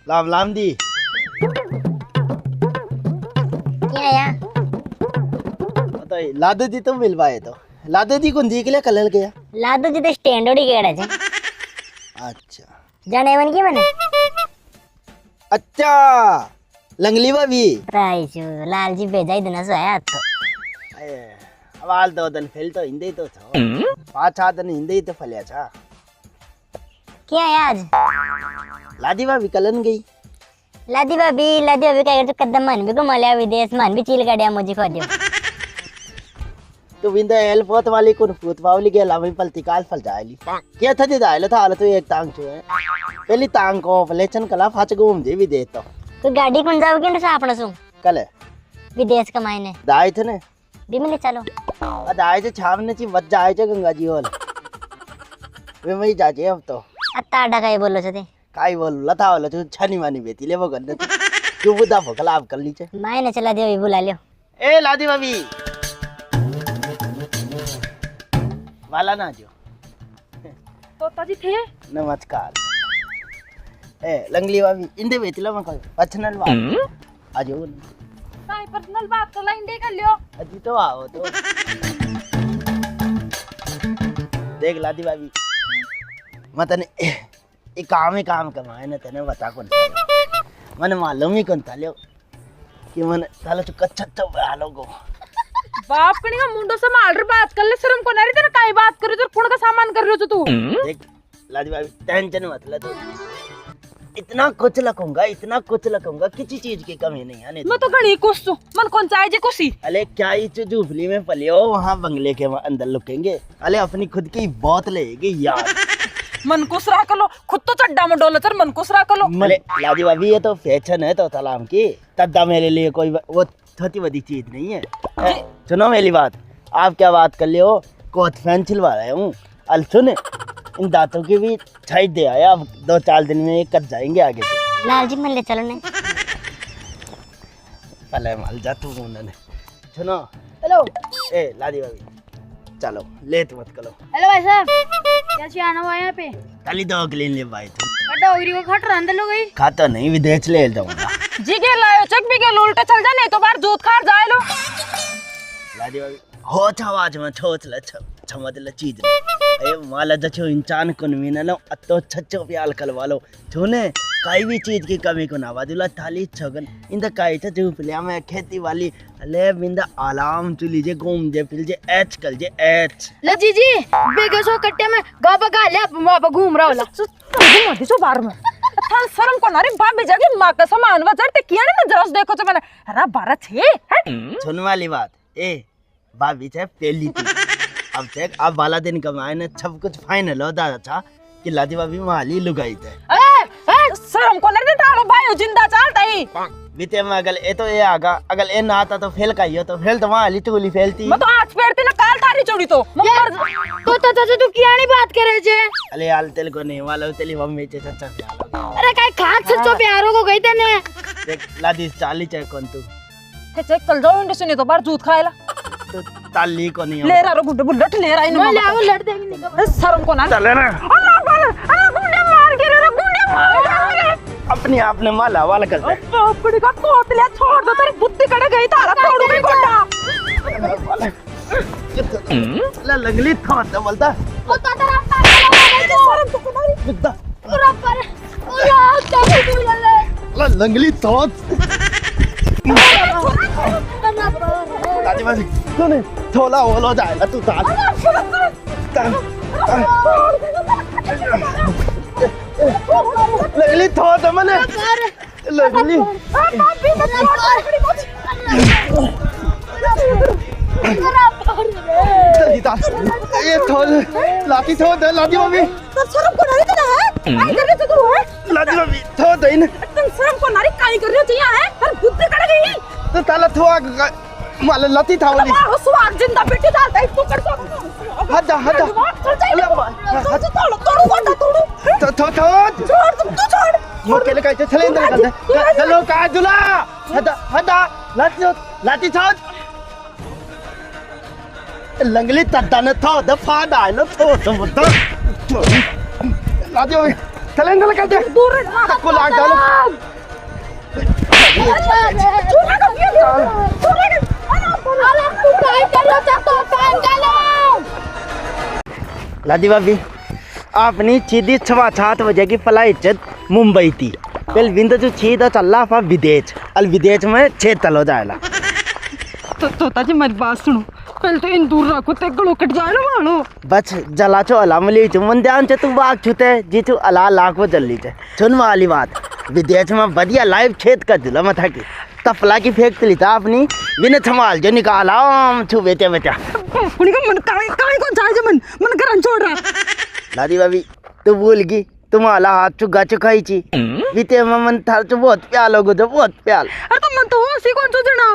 लाम लाम दी क्या यार तो लादू दी तो मिलवाए तो लादू दी कुंजी के लिए कलर गया लादू जी तो स्टैंडर्ड ही केड़ा छे अच्छा जाने मन की मने अच्छा लंगली भाभी प्राइस लाल जी भेजा ही देना सो आया तो अवाल दो दिन फेल तो हिंदे तो छो पांच आठ दिन हिंदे तो फलिया छा क्या है आज लादी भाभी कलन गई लादी भाभी का तो कदम मन भी को मल्या विदेश मन भी चील गाड़िया मुझे खो दियो तो विंदा एल पोत वाली कोन पोत वाली के लामी पलती काल फल जायली क्या था दे दायला था तो एक टांग छो है पहली टांग को फलेचन कला फाच घूम जे विदेश तो गाड़ी कौन जाओ के ना आपन सु कल विदेश कमाईने दाई थे ने भी मिले चलो दाई से छावने ची वज जाए छे गंगा जी होल वे मई जाजे अब तो अत्ता डा काय बोलो छते काय बोल लता वाला तो छनी मानी बेती ले वो गन्ने क्यों बुदा भोकला आप कर लीचे मायने चला दियो बुला लियो ए लादी भाभी वाला ना जो तोता जी थे नमस्कार ए लंगली भाभी इंदे बेतला में कोई पर्सनल बात आजो काय पर्सनल बात तो लाइन दे कर लियो अजी तो आओ तो देख लादी भाभी मतने ये काम कमाए ना तने बता कौन मन मालूम ही कौन था लियो कि मन साला तो कच्चा तो वालो को बाप कणी का मुंडो संभाल रे बात कर ले शर्म को नहीं तेरा काय बात कर रही हो कौन का सामान कर रही हो तू देख लादी भाभी टेंशन मत ले तू इतना कुछ लखूंगा किसी चीज की कमी नहीं आने मैं तो घणी खुश हूं मन कौन चाहे जे खुशी अले क्या ये झूपली में पले हो वहाँ बंगले के अंदर लुकेंगे अले अपनी खुद की बहुत लेगी यार मन खुश रहा कर लो खुद तो चड्डा में डोले चल मन खुश रहा कर लो अरे लादी भाभी ये तो फैशन है तो सलाम की तद्दा मेरे लिए कोई वो छोटी बड़ी चीज नहीं है सुनो मेरी बात आप क्या बात कर ले हो कोट फैन छिलवा रहे हूँ अल सुन इन दांतों की भी छाई दे आया अब 2-4 दिन में ये कट जाएंगे आगे से लाल जी मिल ले चलो ने पहले माल जा तू उन्होंने सुनो हेलो ए लादी भाभी चलो लेट मत करो हेलो भाई साहब कैसे आना हुआ यहाँ पे खाली 2 क्लीन ले भाई तुम डोगरी को खट रहा अंदर लो गई खाता नहीं विदेश ले जाऊंगा जी के लायो चक भी के उल्टा चल जा नहीं तो बाहर दूध खार जाए लो लादी भाभी हो आवाज में छोच ल छमद ल चीज ए माला जछो इंसान कोन मिनलो अतो छच्चो प्याल कलवालो छोने काई भी चीज की कमी को ना वादुला थाली छगन इंदा काई छ झूपलिया में खेती वाली ले बिंदा आलाम चुली जे घूम जे फिर जे एच कल जे एच ले जी बेगे सो कट्टे में गाबा गा ले बाबा घूम रहा होला घूम दे जो बाहर में थान शर्म को ना रे बाप बेजागी मां का सामान वजरते किया ना जरा देखो तो मैंने अरे 12 6 सुन वाली बात ए भाभी छे पहली थी अब चेक अब वाला दिन कमाए ने सब कुछ फाइनल हो दा था कि लादी भाभी माली लुगाई थे ए शर्म को नहीं डालो भाई जिंदा चलता ही बीते में अगर ए तो ए आगा अगर ए ना आता तो फेल काइयो तो फेल तो वहां टूली फेलती मैं तो आज पेरती ना काल थारी चोरी तो तो तू किया नहीं बात करे जे अले हाल तेल को नहीं वाला तेली मम्मी चे चाचा प्यालो अरे काय खाक सच्चो प्यारो को गई तने देख लादी चाली चाहे कौन तू चेक चल जाओ इंडे से नहीं तो बाहर दूध खाएला तो ताली को नहीं ले रहा गुड्डे बुल्लट ले रहा मैं ले आओ लड़ देंगे अरे शर्म को ना चले ना गुड्डे मार के रे गुड्डे मार अपने आप ने माला वाला कर दे बापड़ी का तोतलिया छोड़ दो तेरी बुद्धि कड़े गई तारा तोड़ू गई गुड्डा ला लगली था तो बोलता ओ तारा शर्म तो को नहीं पूरा पर ओला क्या बोल ले ला लगली था लादी भाभी तूने थोड़ा होलो जाएगा तू ताल लगली थो तो मने लगली जल्दी ताल ये थो लाती थो दे लादी भाभी शर्म को नहीं देना है काय कर रहे तू है लादी भाभी थो दे इन तुम शर्म को नहीं काय कर रहे हो चाहिए है पर बुद्धि कड़ गई तो ताला थो माले लती था वाली मारो सुहाग जिंदा बेटी डालता है तू कर सो हट जा अरे तोड़ो तोड़ो गोटा तोड़ो थो छोड़ तू छोड़ वो केले काय चले अंदर कर दे चलो का जुला हटा लाती था लंगली तद्दा ने थो दफा डाल नो थो तो लादी सिलेंडर कर दे, दूर रह, चक्कू लाग डालो। लादी भाभी आपनी सीधी 6:07 बजे की फ्लाइट मुंबई थी। पहले बिंदु जो सीधा चल रहा विदेश, अल विदेश में 6 तल हो जाएगा। तो तोता जी मेरी बात सुनो, पहले तो इन दूर रखो ते गलो कट जाए ना मानो। बस जला चो अला मली चो मन ध्यान से तू बाग छुते जी तू अला लाख वो जल्दी चे सुन वाली बात विदेश में बढ़िया लाइव खेत कर दिला मथा की तफला की फेंक ली था अपनी बिना संभाल जो निकाला छू बेटे बेटा कुणी का मन काय काय को जाए मन मन घर छोड़ रहा। लादी भाभी तू भूल गई तुम्हारा हाथ चुगा चुकाई ची बीते में मन था तो बहुत प्याल हो जो बहुत प्याल। अरे तो मन तो हो सी कौन सोचना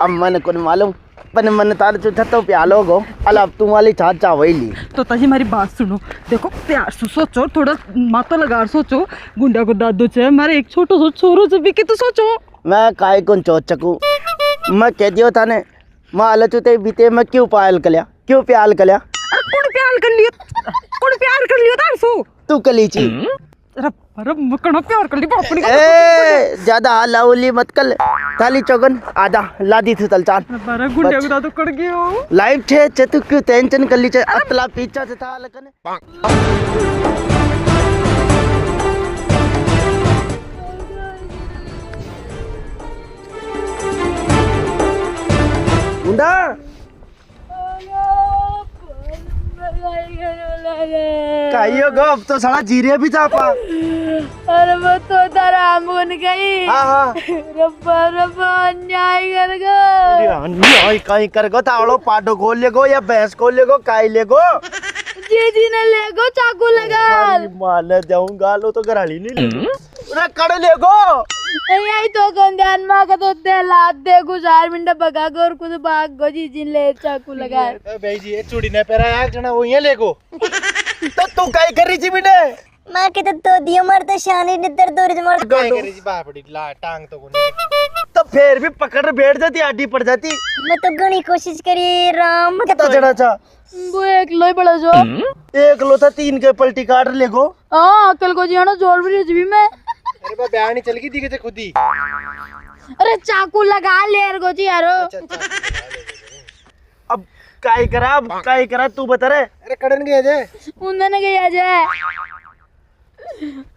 अब मन को मालूम पन मन तार जो छतो प्याल हो गो अल अब तुम वाली चाह चावई ली। तो ताजी मेरी बात सुनो, देखो प्यार से सोचो, थोड़ा माता लगा सोचो, गुंडा को दादू चे मारे एक छोटो सो छोरो से भी के तो सोचो। मैं काय कौन चोच सकूं मैं कह दियो था ने मैं आलो चुते बीते मैं क्यों पायल कलिया क्यों प्याल कलिया। कौन प्यार कर लियो तार सो तू कली ची अरे अरे मकना प्यार कर ली अपनी ए ज्यादा लाउली मत कल थाली चौगन आधा लादी थी तल चाल बारा गुंडा को दादू कर गयो लाइव छे चे तू क्यों टेंशन कर ली चे अतला पीछा से था लकने मुंडा काइयो गो अब तो साला जीरे भी चापा। अरे वो तो दराम बन गई। हाँ रब्बा रब्बा अन्याय कर गो। अन्याय कहीं कर गो तावड़ो पाटो खोल ले गो या भैंस खोल ले गो काई ले गो जी ने ले गो चाकू लगा माले जाऊंगा लो तो घराली नहीं ले कड़ ले गो यही तो कौन ध्यान में का तो दे लाद दे गुजार मिंडा भगा गो और कुछ भाग गो जी ले चाकू लगा। भाई जी ये चूड़ी ने पेरा यार जना वो ये ले गो तो तू काई कर रही थी बेटे मां के तो दियो मर तो शानी निद्र दूर मर काई कर रही थी बापड़ी ला टांग तो कोनी तो फिर भी पकड़ बैठ जाती आडी पड़ जाती। मैं तो घणी कोशिश करी राम कितना चढ़ा था वो एक लोई बड़ा जो एक लो था 3 के पलटी काट ले गो। हां अकल को जी ना जोर भी जी मैं अरे बा बयानी चल गई थी खुद ही। अरे चाकू लगा ले गो जी यारो। अब काई करा तू बता रे। अरे कड़न गए जे उन्होंने गया जे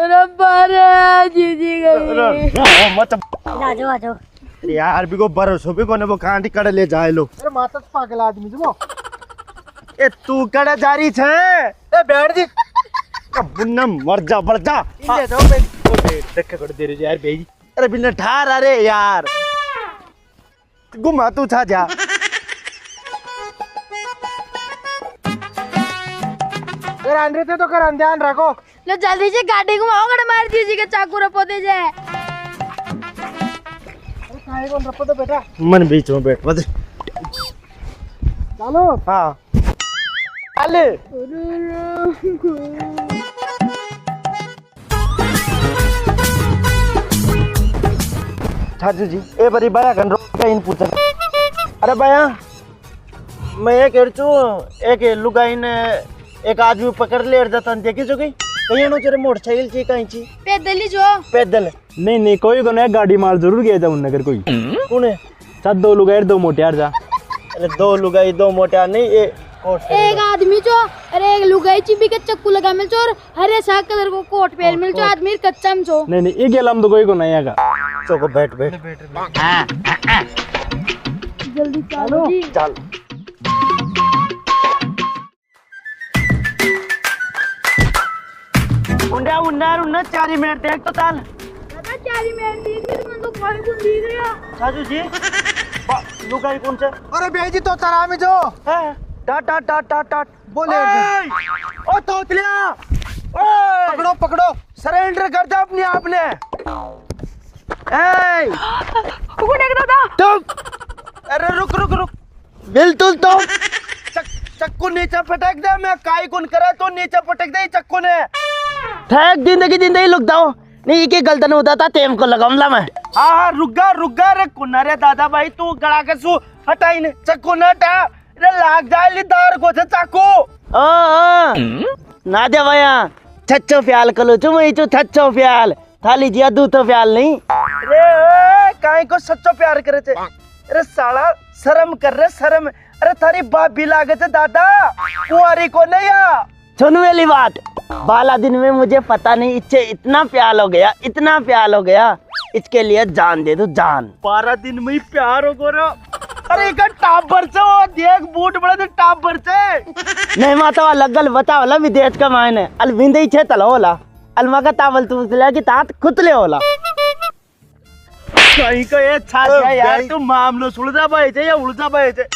रब्बा रे जी गई मत आजो आजो अरे यार भी को भरोसो भी कोने वो कांटी कड़ ले जाए लो। अरे माता पागल आदमी जो ए तू कड़ जा रही छे ए बैठ जी अब बुन्ना मर जा ले जाओ बे देख कर दे रे यार बेई। अरे बिना ठार अरे यार घुमा तू था जा करान रहे थे तो करान ध्यान रखो लो जल्दी से गाड़ी घुमाओ गड़ मार दीजिए के चाकू रपो दे जाए। अरे काहे कौन रपो तो बेटा मन बीच में बैठ बस चलो। हाँ अले छाजू जी ए बरी बाया कन रोका इन पूछन। अरे बाया मैं ये कह चू एक लुगाई ने एक आदमी पकड़ ले जाता देखी जो गई कहीं नो चरे मोटरसाइकिल ची कहीं ची पैदल ही जो पैदल नहीं कोई को नहीं गाड़ी मार जरूर गया था उन नगर कोई कौन है साथ 2 लोग दो मोटियार जा। अरे 2 लुगाई 2 मोटा नहीं ये एक आदमी जो अरे एक लुगाई चिपी के चक्कू लगा मिल चोर हरे सा कलर को कोट पहन मिल चो आदमी कच्चा में जो नहीं ये गेलम तो कोई को नहीं आएगा चोको बैठ जल्दी चलो जी चल उन्ना 4 मिनट देख तो चल दादा 4 मिनट दी थी तुम तो खाली को दी रहा छाजू जी लुगाई कौन से। अरे बेजी तो तारा में जो है टाट बोले ओ तोतलिया ओए पकड़ो सरेंडर कर दे अपने आप ने। ए गुंडा को दादा तुम अरे रुक बिल्कुल तो चक्कू नीचे पटक दे मैं काई कौन करा तो नीचे पटक दे चक्कू ने ठेक जिंदगी लुक जाओ नहीं के गलतन होता था तेम को लगाऊंगा मैं। हाँ रुक गा रे कुन्ना रे दादा भाई तू गड़ा के सु हटाई ने चक्कू न हटा रे लाग जाए ली दार को से चाकू ना दे भैया छच्चो फ्याल कलो चो मैं चो छच्चो फ्याल थाली जिया दूतो फ्याल नहीं अरे काहे को सच्चो प्यार करे थे अरे साला शर्म कर रे शर्म अरे थारी बाप भी लागे थे दादा कुंवारी को नहीं या सुन मेरी बात 12 दिन में मुझे पता नहीं इससे इतना प्यार हो गया इसके लिए जान दे दो जान 12 दिन में ही प्यार हो गया अरे एक टाप भर से वो देख बूट बड़े थे टाप भर से नहीं माता वाला गल बता वाला विदेश का मायने अल विंदे छे तला होला अलमा का तावल तू ले की तात खुतले होला कहीं का ये छा यार तू मामलो सुलझा भाई छे या उलझा भाई छे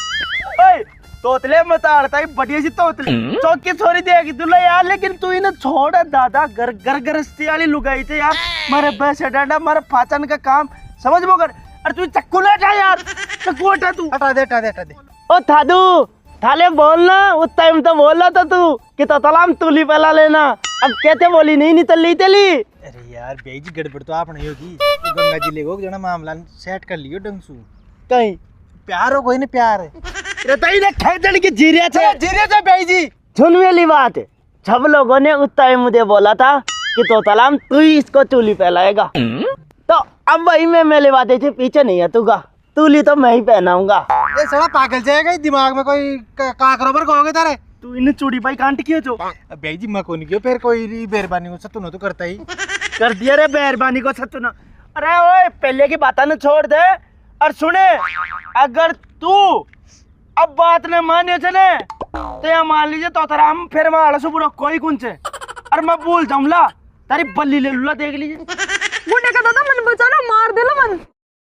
ओए तोतले मत आड़ता है बढ़िया सी तोतले चौकी छोरी देगी तुला यार लेकिन तू इन्हें छोड़ दादा घर घर गृहस्थी वाली लुगाई थे यार मारे बस डांडा मारे पाचन का काम समझ मगर अरे तू चक्कू ले जा यार चक्कू हटा तू हटा दे ओ थादू थाले बोलना उस टाइम तो बोला था तू कि तो तलाम तुली पहला लेना अब कहते बोली नहीं तली तली अरे यार बेई जी गड़बड़ तो आपने होगी तो गंगा जी ले गो जना मामला सेट कर लियो डंगसू कहीं प्यार हो कोई नहीं प्यार है रताई ने खेदड़ की जीरिया थे बेई जी सुन मेरी बात सब लोगों ने उस टाइम मुझे बोला था कि तो तलाम तू ही इसको चूली पहलाएगा तो अब वही मैं मेरी बातें से पीछे नहीं हटूंगा तूली तो मैं ही पहनाऊंगा ये साला पागल जाएगा दिमाग में कोई काकरोबर कहोगे तारे तू इन चूड़ी भाई कांट क्यों चो बेई जी मैं को नहीं क्यों फिर कोई मेहरबानी हो सतुनो तो करता ही कर दिया रे मेहरबानी को सत्तू ना अरे ओए पहले की बात न छोड़ दे और सुने अगर तू अब बात ने माने चले तो यहाँ मान लीजिए तो हम फिर मैं आलसू बुरा कोई कुछ और मैं भूल जाऊंगा तारी बल्ली ले लूला देख लीजिए गुंडे का दादा मन बचाना मार देला मन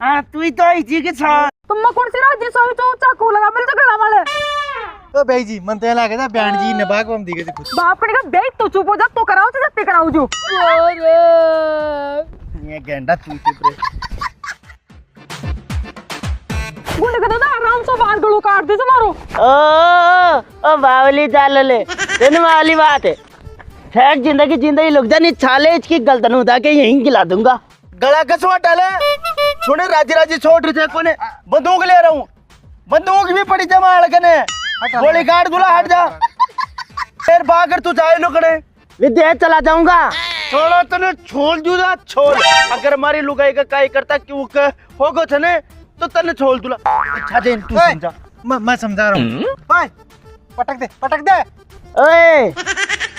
हाँ तू ही तो आई जी के साथ तुम कौन सी राजी सोई तो चाकू लगा मेरे से गला मारे ओ बेई जी मन तो लगे था बैंड जी ने बाग हम दिखे कुछ बाप ने कहा बेई तो चुप हो जा तो कराओ तो जत्ते कराओ जो ये गेंडा तू चुप रे गुंडे का दादा आराम से बाल गलो काट दे मारो ओ बावली चाल ले तेन वाली बात है ठहर जिंदगी लुक जानी छाले इसकी गलतन उठा के यहीं गिला दूंगा गला कसवा डाले सुने राजी छोड़ रहे थे कोने बंदूक ले रहा हूँ बंदूक भी पड़ी जमा अड़कने गोली काट दूला हट जा फिर भाग तू जाए लो करे विदेश चला जाऊंगा छोड़ो तने छोड़ दूला छोड़ अगर हमारी लुगाई का काई करता क्यों होगो थे तो तने छोड़ दूला अच्छा दे तू समझा मैं समझा रहा हूँ ओए पटक दे ओए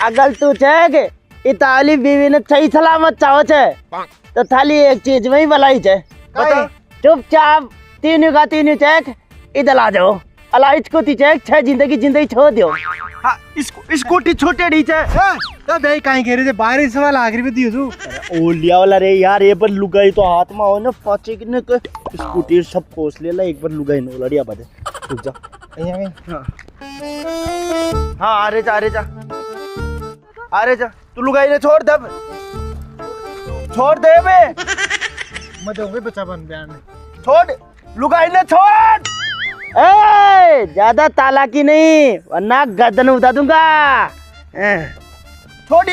अगल तू चेक इताली बीवी ने सही सलामत चाहो छे तो थाली एक चीज में ही भलाई छे बता चुपचाप तीनों चेक इधर आ जाओ अलाइच को ती चेक छे जिंदगी छोड़ दियो हां स्कूटी छोटे डी छे तो बेई काई कह रहे थे बारिश वाला आखिरी में दियो तू ओलिया वाला रे यार ये पर लुगाई तो हाथ में हो ना पाचे किने स्कूटी सब कोस लेला एक बार लुगाई नो लड़िया बदे रुक जा हां अरे जा तू लुगाई ने छोड़ दे बे मैं तो बच्चा बन बयान छोड़ लुगाई ने छोड़ ए ज्यादा तालाकी नहीं वरना गर्दन उठा दूंगा छोड़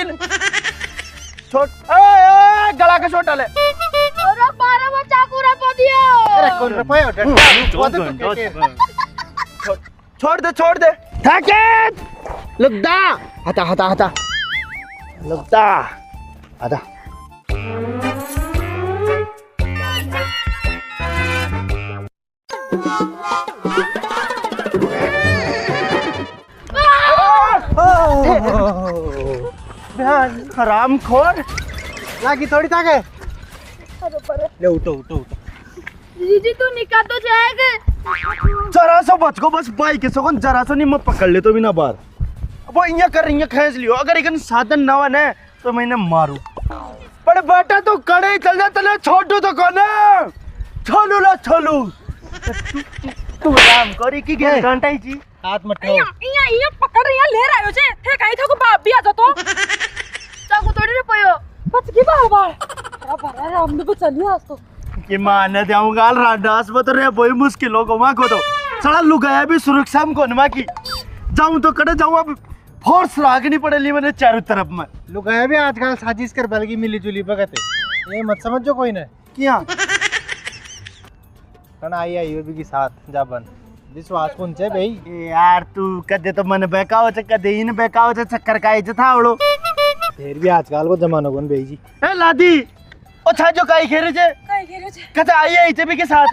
गला का छोटा ले अरे बारह में चाकू रखो दियो अरे कौन रुपया छोड़ दे थाके लुकदा हटा लुकदा हटा हराम खोर लागी थोड़ी ताके ले उठो दीदी तू निकाल तो जाएगा जरा सा बच को बस बाइक के सगन जरा सा नहीं मैं पकड़ ले तो भी ना बार वो इया खींच लियो अगर एक साधन ना है तो मैं मारू पर बेटा तो कड़े चल जा तले छोटू तो कोने छोलू तू काम करी की घंटा ही जी हाथ मत ठो इया पकड़ रिया ले रहा छे थे काई था को बाप भी आ जा तो चाकू थोड़ी रे पयो बच की बार भरा राम ने चली आज तो कि माने जाऊंगा राडास में तो रे बोई मुश्किल हो गोमा को तो सड़ा लुगाया भी सुरक्षा में कोनमा की जाऊं तो कड़े जाऊं अब फोर्स लागनी पड़ेली मैंने चारों तरफ में लुगाया भी आजकल साजिश कर बल्कि मिली जुली भगत है ये मत समझो कोई ना किया कण आई वो भी की साथ जाबन विश्वास कौन छे भाई यार तू कदे तो मन बेकाओ छे कदे इन बेकाओ छे चक्कर काई छ थावड़ो फिर भी आजकल को जमाना कौन भाई जी। ए लादी ओ छा जो काई खेरे छे काई घेरे छे कते आई है इते भी के साथ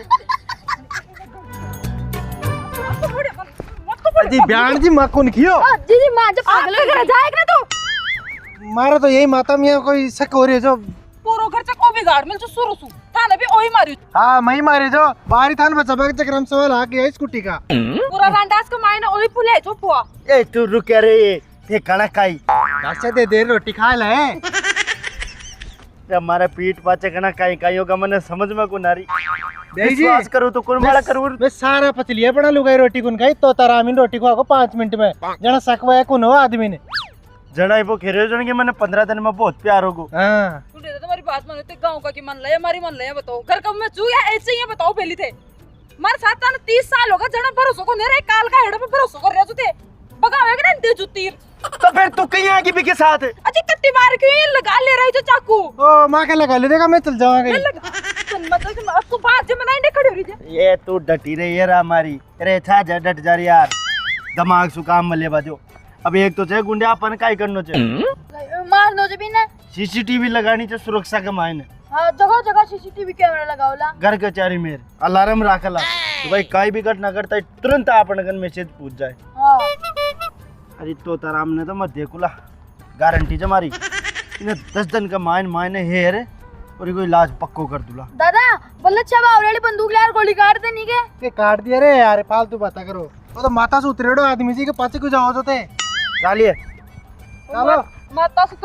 जी बयान जी माँ कौन खियो दीदी माँ जो पागल है जाएगा ना तू मारा तो यही माता मियाँ कोई शक हो रही है जो पूरो घर को बिगाड़ मिल जो शुरू सु थाने भी ओही मारी हाँ मैं मारे जो बाहरी थान बचा के चक्कर में सवाल आ गया स्कूटी का पूरा रांडास का मायने ओही पुले जो पुआ ए तू रुक रे ते कणा काई अच्छा दे देर रोटी खा ले जब हमारा पीठ पाचे कणा काई काइयो का मने समझ में को नारी भाई जी विश्वास करो तो कुल माला करू मैं सारा पचलिया बना लुगाई रोटी कुन खाई तो तारामीन रोटी को 5 मिनट में जना सकवा कुन हो आदमी ने जड़ा वो खेरे जण के मैंने 15 दिन में बहुत प्यार होगो हाँ तूने तो तुम्हारी बात मानो ते गांव का की मन ले हमारी मन ले बताओ घर का मैं चू या ऐसे ही बताओ पहली थे मारे साथ ताने 30 साल होगा जना भरोसा को नहीं रहे काल का हेड़ पे भरोसा कर रहे थे बगावे के ना दे जुतीर तो फिर तू कहीं आगे भी के साथ अजी कट्टी मार के ये लगा ले रही जो चाकू ओ माँ के लगा ले देगा मैं चल जाऊंगा मतलब कि अब तू बात जो मनाई नहीं खड़ी हो रही है ये तू डटी रही है हमारी अरे था जा डट जा रही यार दिमाग सु काम मले बाजो अब एक तो चाहे गुंडे अपन काई करनो चाहे मारनो जो भी ना सीसीटीवी लगानी चाहिए सुरक्षा के मायने हाँ जगह जगह सीसीटीवी कैमरा लगाओला घर के चारी मेर अलार्म राखला तो भाई काई भी घटना करता है तुरंत अपन गन मैसेज पूछ जाए हाँ अरे तो ताराम ने तो मत देखुला गारंटी जमारी इन्हें 10 दिन का मायने है रे और कोई इलाज पक्को कर दूला दादा बोले अच्छा बावड़ी बंदूक ले यार गोली काट दे नहीं के काट दिया रे यार फालतू बात करो वो तो माता से उतरेड़ो आदमी जी के पाचे को जाओ तो थे चालिए चलो माता से